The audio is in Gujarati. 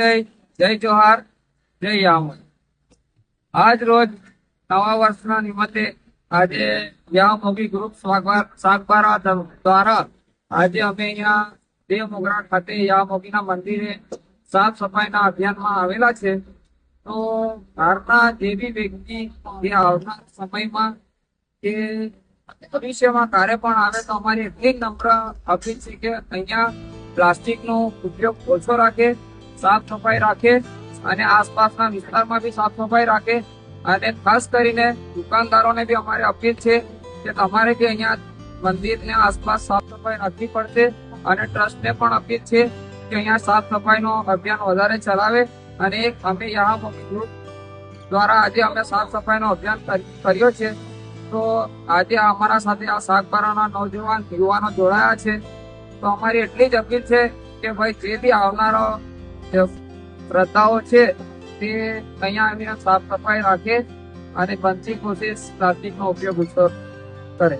જય જોહાર, જય યામન। આજ રોજ નવા વર્ષના નિમિત્તે આજે યામોગી ગ્રુપ સાગબારા દ્વારા આજે અમે અહીંયા દેવ મોગરા ખાતે યામોગીના મંદિરે સાફ સફાઈના અભિયાનમાં આવેલા છે। તો ભારતના જે બી વ્યક્તિ જે આવનાર સમયમાં કે ભવિષ્યમાં કાર્ય પણ આવે તો અમારી એટલી નમ્ર અપીલ છે કે અહીંયા પ્લાસ્ટિકનો ઉપયોગ ઓછો રાખે, સાફ સફાઈ રાખે અને આસપાસના વિસ્તારમાં બી સાફ સફાઈ રાખે। અને ખાસ કરીને દુકાનદારોને બી અમારી અપીલ છે કે તમારે બી અહીંયા મંદિરની આસપાસ સાફ સફાઈ રાખવી પડશે અને ટ્રસ્ટને પણ અપીલ છે કે અહીંયા સાફ સફાઈનો અભિયાન વધારે ચલાવે। અને અમે યામોગી ગ્રુપ દ્વારા આજે અમે સાફ સફાઈનો અભિયાન કર્યો છે। તો આજે અમારા સાથે આ સાગબારાના નવજવાન યુવાનો જોડાયા છે। તો અમારી એટલી જ અપીલ છે કે ભાઈ જે બી આવનારો શ્રદ્ધાઓ છે તે અહીંયા આવીને સાફ સફાઈ રાખે અને બનતી કોશિશ પ્લાસ્ટિકનો ઉપયોગ ઓછો કરે।